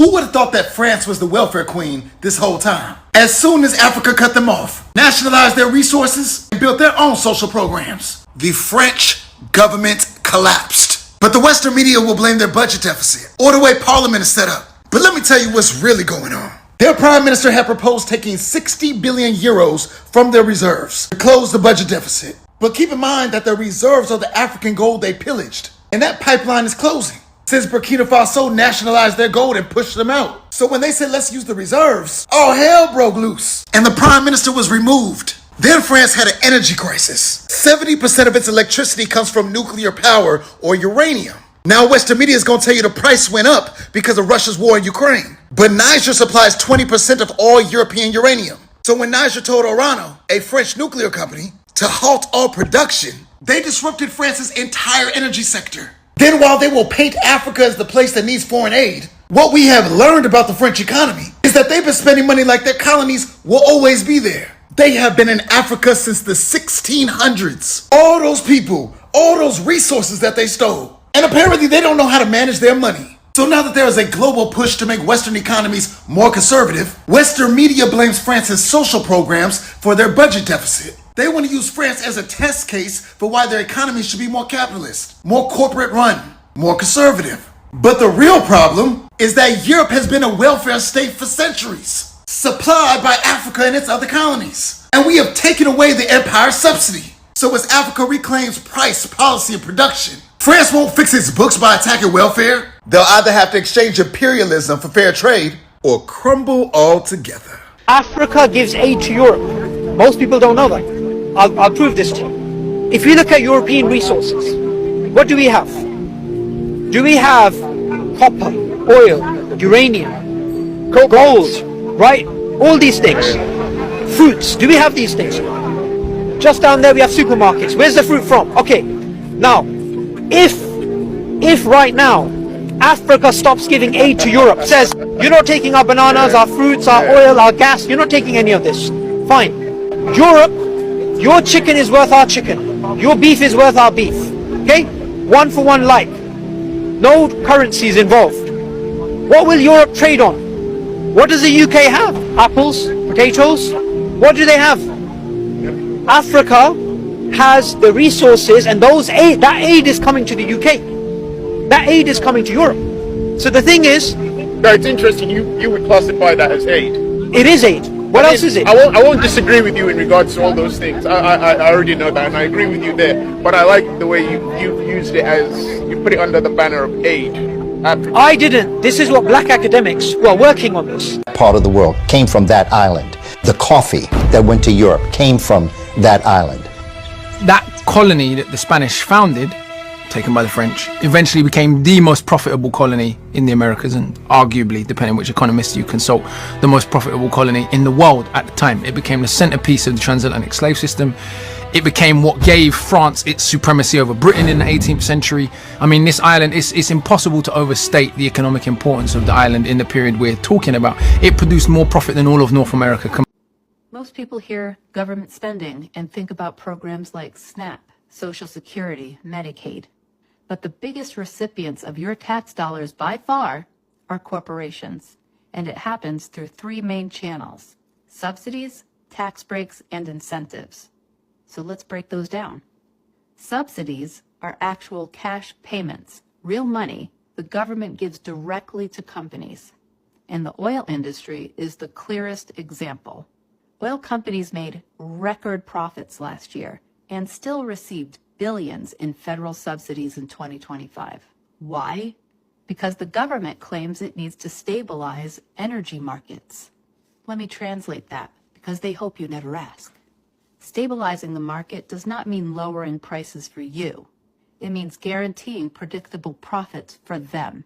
Who would have thought that France was the welfare queen this whole time? As soon as Africa cut them off, nationalized their resources, and built their own social programs, the French government collapsed. But the Western media will blame their budget deficit or the way Parliament is set up. But let me tell you what's really going on. Their prime minister had proposed taking 60 billion euros from their reserves to close the budget deficit. But keep in mind that the reserves are the African gold they pillaged, and that pipeline is closing since Burkina Faso nationalized their gold and pushed them out. So when they said let's use the reserves, all hell broke loose and the prime minister was removed. Then France had an energy crisis. 70% of its electricity comes from nuclear power or uranium. Now Western media is going to tell you the price went up because of Russia's war in Ukraine. But Niger supplies 20% of all European uranium. So when Niger told Orano, a French nuclear company, to halt all production, they disrupted France's entire energy sector. Then while they will paint Africa as the place that needs foreign aid, what we have learned about the French economy is that they've been spending money like their colonies will always be there. They have been in Africa since the 1600s. All those people, all those resources that they stole. And apparently they don't know how to manage their money. So now that there is a global push to make Western economies more conservative, Western media blames France's social programs for their budget deficit. They want to use France as a test case for why their economy should be more capitalist, more corporate run, more conservative. But the real problem is that Europe has been a welfare state for centuries, supplied by Africa and its other colonies. And we have taken away the empire's subsidy. So as Africa reclaims price, policy, and production, France won't fix its books by attacking welfare. They'll either have to exchange imperialism for fair trade or crumble altogether. Africa gives aid to Europe. Most people don't know that. I'll prove this to you. If you look at European resources, what do we have? Do we have copper, oil, uranium, gold, right? All these things. Fruits, do we have these things? Just down there we have supermarkets. Where's the fruit from? Okay, now, if right now Africa stops giving aid to Europe, says, you're not taking our bananas, our fruits, our oil, our gas, you're not taking any of this. Fine. Europe, your chicken is worth our chicken. Your beef is worth our beef. Okay? One for one like. No currencies involved. What will Europe trade on? What does the UK have? Apples? Potatoes? What do they have? Africa has the resources, and that aid is coming to the UK. That aid is coming to Europe. So the thing is... No, it's interesting. You would classify that as aid. It is aid. What else is it? I won't disagree with you in regards to all those things. I already know that, and I agree with you there. But I like the way you used it as, you put it under the banner of aid. I didn't. This is what black academics who are working on this. Part of the world came from that island. The coffee that went to Europe came from that island. That colony that the Spanish founded, taken by the French, eventually became the most profitable colony in the Americas, and arguably, depending on which economist you consult, the most profitable colony in the world at the time. It became the centerpiece of the transatlantic slave system. It became what gave France its supremacy over Britain in the 18th century. I mean, this island, it's impossible to overstate the economic importance of the island in the period we're talking about. It produced more profit than all of North America. Most people hear government spending and think about programs like SNAP, Social Security, Medicaid. But the biggest recipients of your tax dollars by far are corporations. And it happens through three main channels: subsidies, tax breaks, and incentives. So let's break those down. Subsidies are actual cash payments, real money the government gives directly to companies. And the oil industry is the clearest example. Oil companies made record profits last year and still received billions in federal subsidies in 2025. Why? Because the government claims it needs to stabilize energy markets. Let me translate that, because they hope you never ask. Stabilizing the market does not mean lowering prices for you. It means guaranteeing predictable profits for them.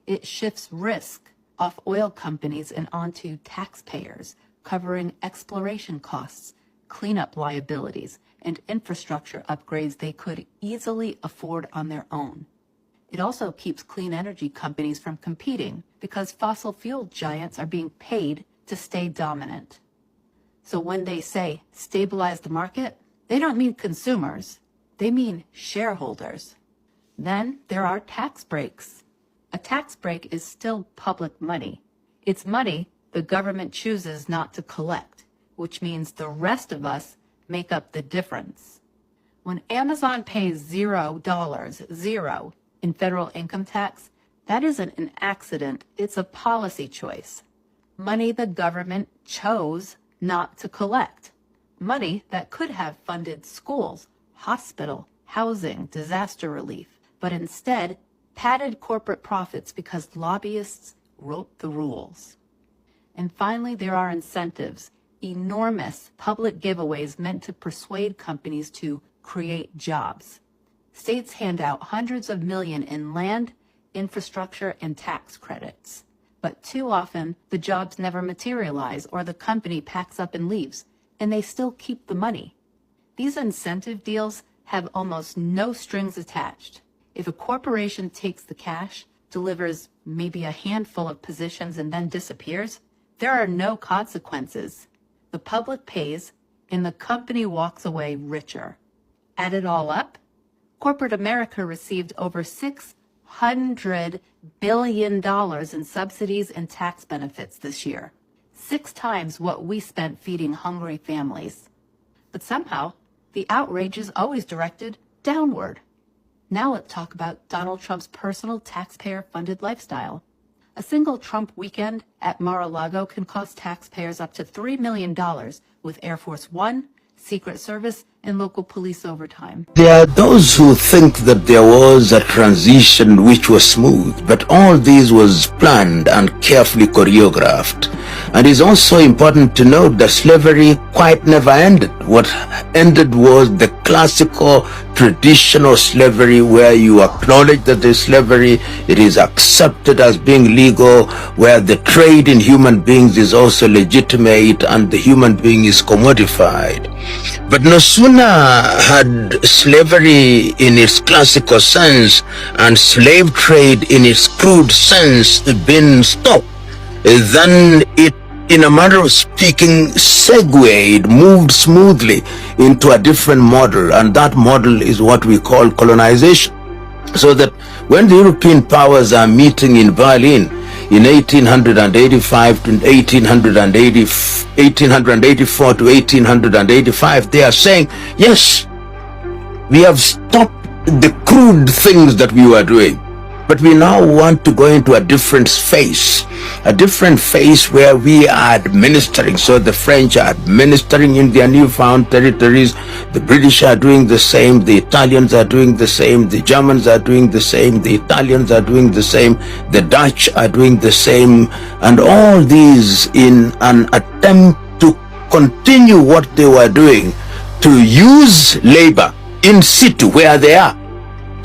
It shifts risk off oil companies and onto taxpayers, covering exploration costs, cleanup liabilities, and infrastructure upgrades they could easily afford on their own. It also keeps clean energy companies from competing because fossil fuel giants are being paid to stay dominant. So when they say stabilize the market, they don't mean consumers, they mean shareholders. Then there are tax breaks. A tax break is still public money. It's money the government chooses not to collect, which means the rest of us make up the difference. When Amazon pays $0, in federal income tax, that isn't an accident, it's a policy choice. Money the government chose not to collect. Money that could have funded schools, hospital, housing, disaster relief, but instead padded corporate profits because lobbyists wrote the rules. And finally, there are incentives, enormous public giveaways meant to persuade companies to create jobs. States hand out hundreds of millions in land, infrastructure, and tax credits. But too often, the jobs never materialize or the company packs up and leaves, and they still keep the money. These incentive deals have almost no strings attached. If a corporation takes the cash, delivers maybe a handful of positions, and then disappears, there are no consequences. The public pays, and the company walks away richer. Add it all up, corporate America received over $600 billion in subsidies and tax benefits this year, 6 times what we spent feeding hungry families. But somehow, the outrage is always directed downward. Now let's talk about Donald Trump's personal taxpayer-funded lifestyle. A single Trump weekend at Mar-a-Lago can cost taxpayers up to $3 million with Air Force One, Secret Service, and local police overtime. There are those who think that there was a transition which was smooth, but all this was planned and carefully choreographed. And it's also important to note that slavery quite never ended. What ended was the classical traditional slavery where you acknowledge that there's slavery, it is accepted as being legal, where the trade in human beings is also legitimate and the human being is commodified. But no sooner had slavery in its classical sense and slave trade in its crude sense been stopped, then it, in a manner of speaking, moved smoothly into a different model, and that model is what we call colonization. So that when the European powers are meeting in Berlin in 1885 to 1884 to 1885, they are saying, yes, we have stopped the crude things that we were doing, but we now want to go into a different phase where we are administering. So the French are administering in their newfound territories, the British are doing the same, the Italians are doing the same, the Germans are doing the same, the Italians are doing the same, the Dutch are doing the same, and all these in an attempt to continue what they were doing, to use labor in situ where they are.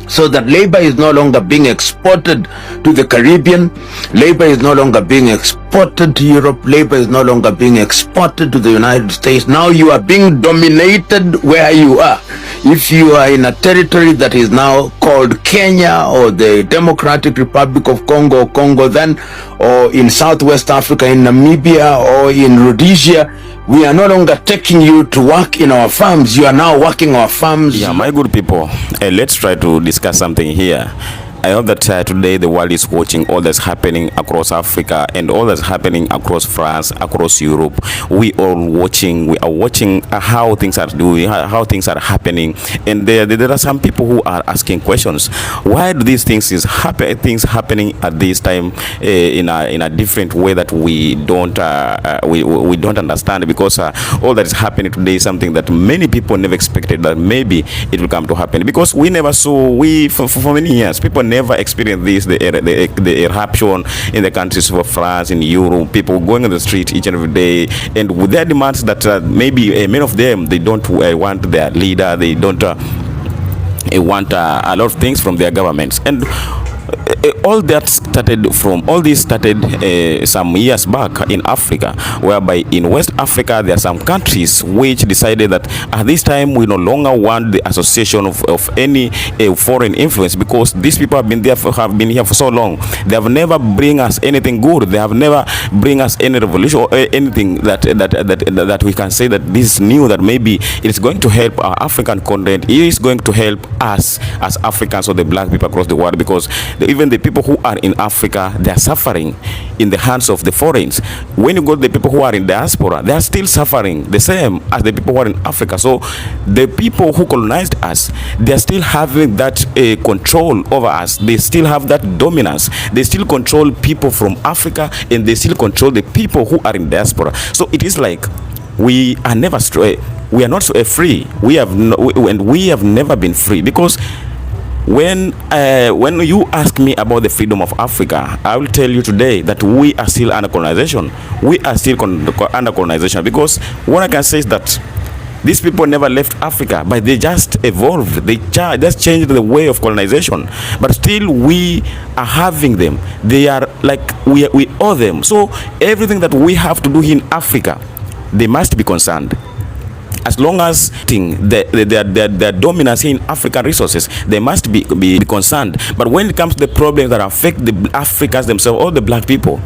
So that labor is no longer being exported to the Caribbean, labor is no longer being exported to Europe, labor is no longer being exported to the United States. Now you are being dominated where you are. If you are in a territory that is now called Kenya or the Democratic Republic of Congo then, or in Southwest Africa, in Namibia or in Rhodesia, we are no longer taking you to work in our farms. You are now working our farms. Yeah, my good people, let's try to discuss something here. I hope that today the world is watching all that's happening across Africa and all that's happening across France, across Europe. We are watching how things are doing, how things are happening, and there are some people who are asking questions. Why do these things happening at this time in a different way that we don't understand? Because all that is happening today is something that many people never expected that maybe it will come to happen. Because we never saw, for many years, people never experienced this, the eruption in the countries of France, in Europe, people going on the street each and every day, and with their demands that maybe many of them, they don't want their leader, they don't want a lot of things from their governments. And all this started some years back in Africa, whereby in West Africa there are some countries which decided that at this time we no longer want the association of any foreign influence, because these people have been here for so long. They have never bring us anything good. They have never bring us any revolution or anything that we can say that this is new, that maybe it is going to help our African continent. It is going to help us as Africans or the black people across the world, because even even the people who are in Africa, they are suffering in the hands of the foreigners. When you go to the people who are in diaspora, they are still suffering the same as the people who are in Africa. So the people who colonized us, they are still having that control over us. They still have that dominance. They still control people from Africa, and they still control the people who are in diaspora. So it is like we are never we are not free. We have never been free, because when you ask me about the freedom of Africa, I will tell you today that we are still under colonization. We are still under colonization, because what I can say is that these people never left Africa, but they just evolved. They just changed the way of colonization. But still, we are having them. They are like we owe them. So everything that we have to do in Africa, they must be concerned. As long as their dominance in African resources, they must be concerned. But when it comes to the problems that affect the Africans themselves or the black people,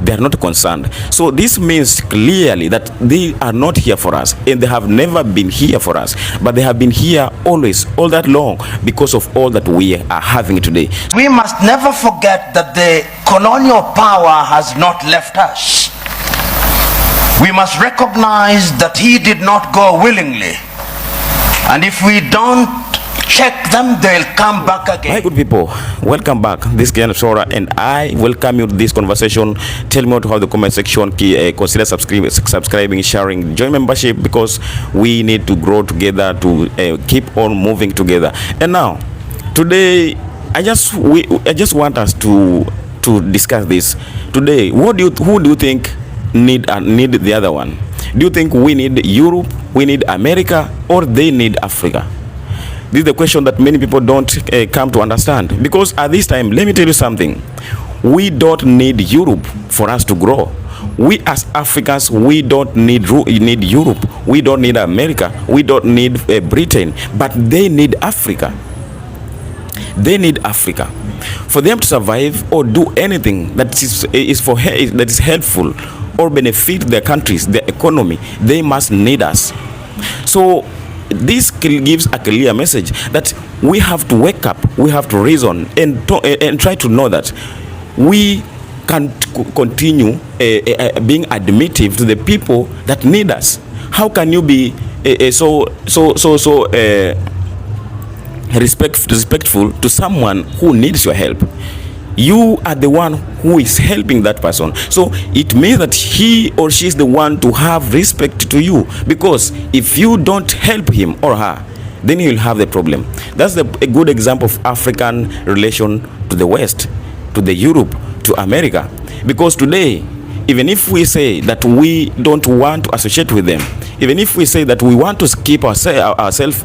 they are not concerned. So this means clearly that they are not here for us, and they have never been here for us, but they have been here always, all that long, because of all that we are having today. We must never forget that the colonial power has not left us. We must recognize that he did not go willingly, and if we don't check them, they'll come back again. My good people, welcome back. This is Kian Sora, and I welcome you to this conversation. Tell me what to have the comment section. Consider subscribing, sharing, join membership, because we need to grow together, to keep on moving together. And now, today, I just want us to discuss this today. Who do you think need the other one? Do you think we need Europe, we need America, or they need Africa? This is the question that many people don't come to understand. Because at this time, let me tell you something. We don't need Europe for us to grow. We as Africans, we don't need Europe. We don't need America. We don't need Britain. But they need Africa. They need Africa. For them to survive or do anything that is helpful or benefit their countries, their economy, they must need us. So this gives a clear message that we have to wake up, we have to reason and try to know that we can continue being admissive to the people that need us. How can you be so respectful to someone who needs your help? You are the one who is helping that person. So it means that he or she is the one to have respect to you, because if you don't help him or her, then he will have the problem. That's a good example of African relation to the West, to the Europe, to America. Because today, even if we say that we don't want to associate with them, even if we say that we want to keep ourselves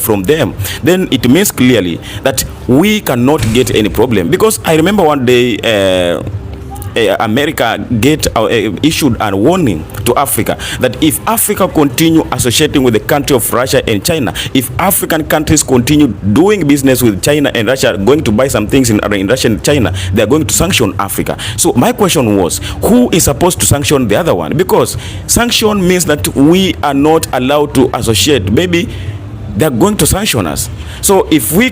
from them, then it means clearly that we cannot get any problem. Because I remember one day America issued a warning to Africa that if Africa continue associating with the country of Russia and China, if African countries continue doing business with China and Russia, going to buy some things in Russia and China, they are going to sanction Africa. So my question was, who is supposed to sanction the other one? Because sanction means that we are not allowed to associate. Maybe they are going to sanction us. So if they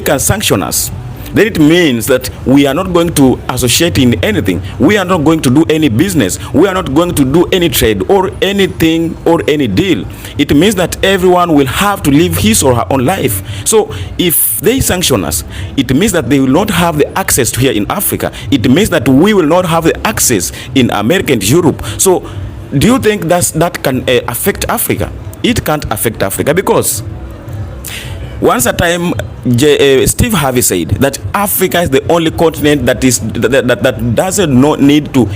can sanction us, then it means that we are not going to associate in anything. We are not going to do any business. We are not going to do any trade or anything or any deal. It means that everyone will have to live his or her own life. So if they sanction us, it means that they will not have the access to here in Africa. It means that we will not have the access in America and Europe. So do you think that can affect Africa? It can't affect Africa, because once a time, Steve Harvey said that Africa is the only continent that doesn't not need to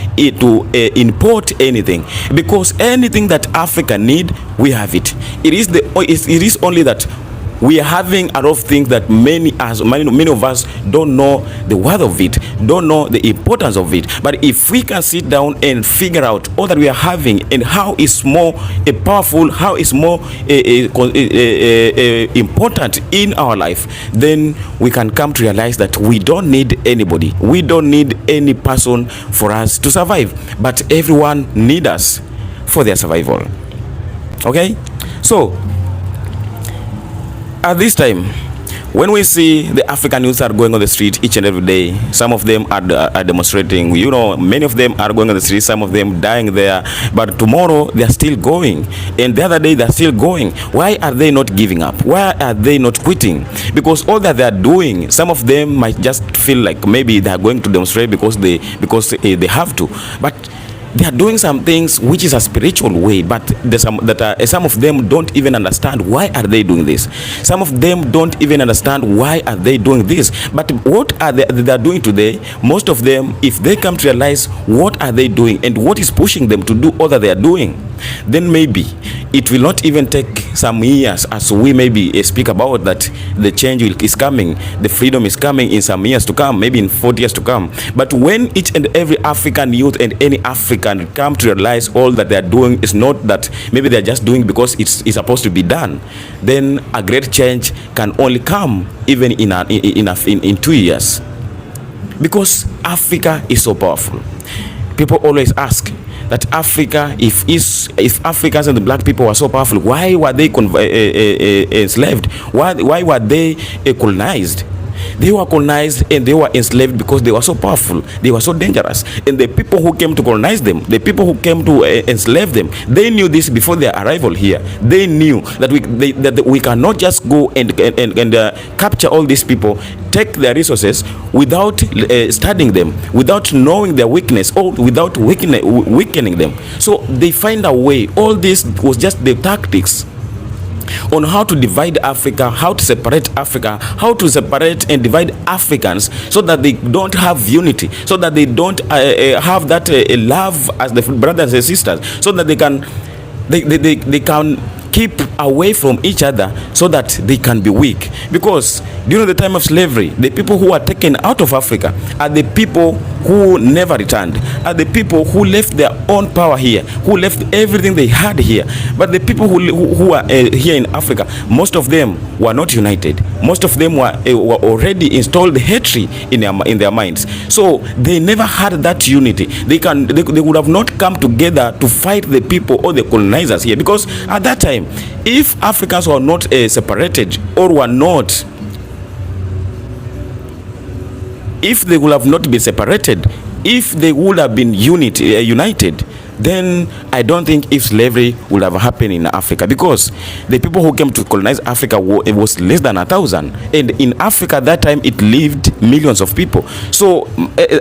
import anything, because anything that Africa need, we have it. It is only that we are having a lot of things that many of us don't know the worth of it, don't know the importance of it. But if we can sit down and figure out all that we are having and how is more powerful, how is more important in our life, then we can come to realize that we don't need anybody. We don't need any person for us to survive, but everyone needs us for their survival. Okay? So at this time, When we see the African youth are going on the street each and every day, some of them are demonstrating. You know, many of them are going on the street, some of them dying there. But tomorrow they are still going, and the other day they are still going. Why are they not giving up? Why are they not quitting? Because all that they are doing, some of them might just feel like maybe they are going to demonstrate because they have to, but they are doing some things which is a spiritual way, but some of them don't even understand why are they doing this. Some of them don't even understand why are they doing this. But what are they are doing today? Most of them, if they come to realize what are they doing and what is pushing them to do all that they are doing, then maybe it will not even take some years, as we maybe speak about that the change is coming, the freedom is coming in some years to come, maybe in 40 years to come. But when each and every African youth and any African come to realize all that they are doing is not that maybe they are just doing because it's supposed to be done, then a great change can only come even in 2 years. Because Africa is so powerful. People always ask that Africa, if Africans and the black people were so powerful, why were they enslaved? Why were they colonized? They were colonized and they were enslaved because they were so powerful, they were so dangerous. And the people who came to colonize them, the people who came to enslave them, they knew this before their arrival here. They knew that we cannot just go and capture all these people, take their resources without studying them, without knowing their weakness, or without weakening them. So they find a way. All this was just the tactics on how to divide Africa, how to separate Africa, how to separate and divide Africans so that they don't have unity, so that they don't have that love as the brothers and sisters, so that they can keep away from each other so that they can be weak. Because during the time of slavery, the people who were taken out of Africa are the people who never returned, are the people who left their own power here, who left everything they had here. But the people who are here in Africa, most of them were not united. Most of them were already installed hatred in their minds. So they never had that unity. They would have not come together to fight the people or the colonizers here. Because at that time, if Africans were not separated or were not, if they would have not been separated, if they would have been united, then I don't think if slavery would have happened in Africa, because the people who came to colonize Africa, it was less than 1,000, and in Africa that time it lived millions of people. So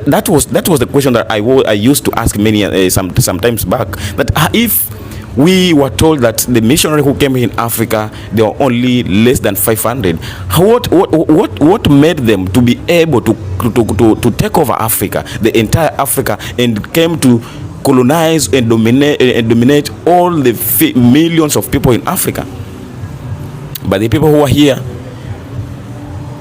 that was the question that I used to ask many sometimes back, that if we were told that the missionary who came in Africa, they were only less than 500. What made them to be able to take over Africa, the entire Africa, and came to colonize and dominate all the millions of people in Africa? But the people who were here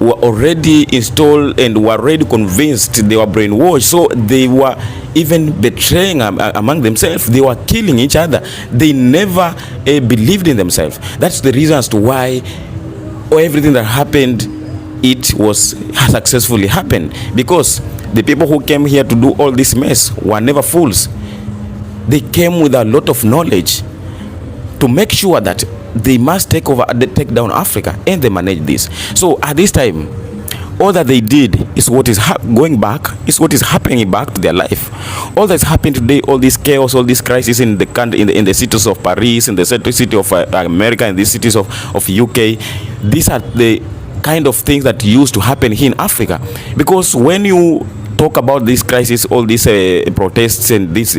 were already installed and were already convinced, they were brainwashed, so they were even betraying among themselves. They were killing each other. They never believed in themselves. That's the reason as to why everything that happened, it was successfully happened, because the people who came here to do all this mess were never fools. They came with a lot of knowledge to make sure that they must take down Africa, and they manage this. So at this time, all that they did is what is going back, is what is happening back to their life. All that's happening today, all this chaos, all this crisis in the country, in the cities of Paris, in the city of America, in the cities of UK, these are the kind of things that used to happen here in Africa. Because when you talk about this crisis, all these protests and these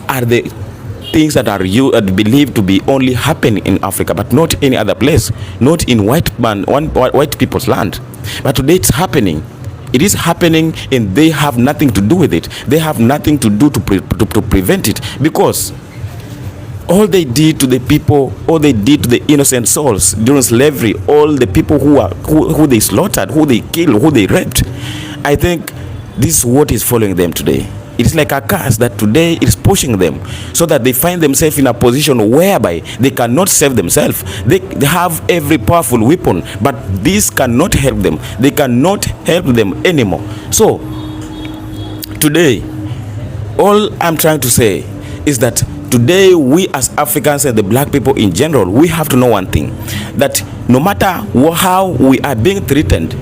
are the things that are believed to be only happening in Africa, but not any other place, not in white people's land. But today it's happening. It is happening, and they have nothing to do with it. They have nothing to do to prevent it, because all they did to the people, all they did to the innocent souls during slavery, all the people who they slaughtered, who they killed, who they raped, I think this is what is following them today. It is like a curse that today is pushing them, so that they find themselves in a position whereby they cannot save themselves. They have every powerful weapon, but this cannot help them. They cannot help them anymore. So today, all I'm trying to say is that Today, we as Africans and the black people in general, we have to know one thing, that no matter how we are being treated,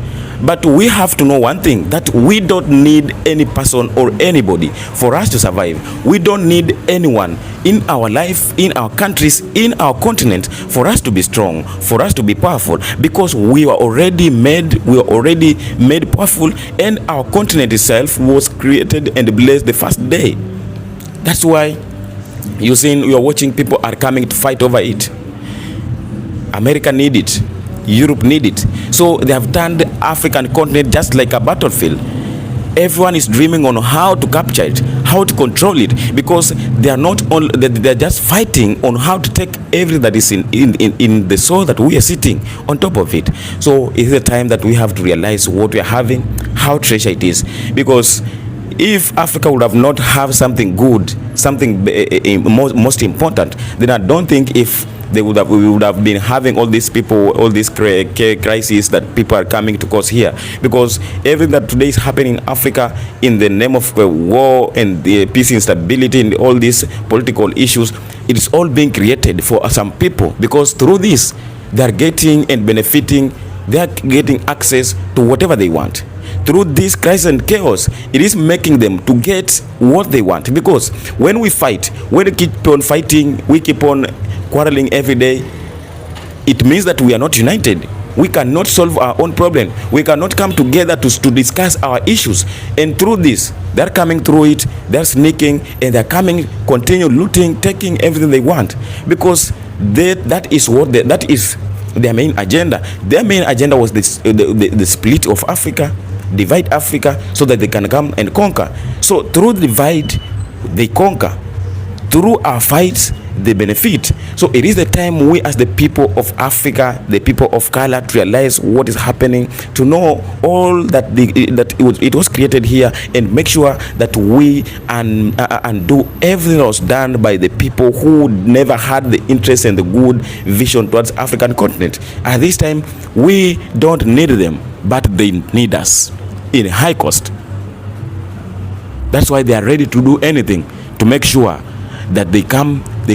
but we have to know one thing, that we don't need any person or anybody for us to survive. We don't need anyone in our life, in our countries, in our continent for us to be strong, for us to be powerful, because we are already made powerful, and our continent itself was created and blessed the first day. That's why you are watching people are coming to fight over it. America need it. Europe need it. So they have turned the African continent just like a battlefield. Everyone is dreaming on how to capture it, how to control it, because they are not only, they're just fighting on how to take everything that is in the soil that we are sitting on top of it. So it's the time that we have to realize what we are having, how treasure it is. Because if Africa would have not have something good, something most important, then I don't think if we would have been having all these people, all these crises that people are coming to cause here. Because everything that today is happening in Africa in the name of war and the peace instability and all these political issues, it is all being created for some people, because through this they are getting and benefiting, they are getting access to whatever they want. Through this crisis and chaos, it is making them to get what they want. Because when we fight, when we keep on fighting, we keep on quarreling every day, it means that we are not united. We cannot solve our own problem. We cannot come together to discuss our issues. And through this, they're coming through it, they're sneaking, and they're coming, continue looting, taking everything they want. Because that is their main agenda. Their main agenda was the split of Africa, divide Africa, so that they can come and conquer. So through the divide, they conquer. Through our fights, they benefit. So it is the time we as the people of Africa, the people of color, to realize what is happening, to know all that it was created here, and make sure that we undo everything that was done by the people who never had the interest and the good vision towards African continent. At this time, we don't need them, but they need us in high cost. That's why they are ready to do anything to make sure that they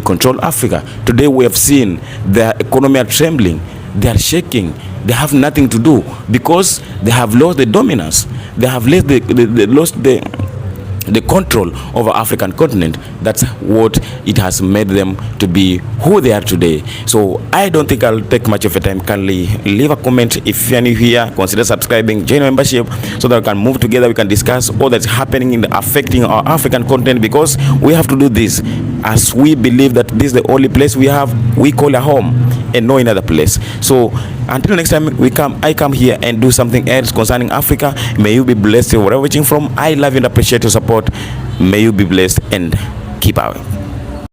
control Africa. Today we have seen their economy are trembling, they are shaking, they have nothing to do, because they have lost the dominance, they have lost the control over African continent. That's what it has made them to be who they are today. So I don't think I'll take much of your time. Kindly leave a comment. If you're new here, consider subscribing, join membership, so that we can move together, we can discuss all that's happening affecting our African continent, because we have to do this, as we believe that this is the only place we call a home, and no another place. So until next time I come here and do something else concerning Africa. May you be blessed wherever you're watching from. I love you and appreciate your support. May you be blessed and keep out.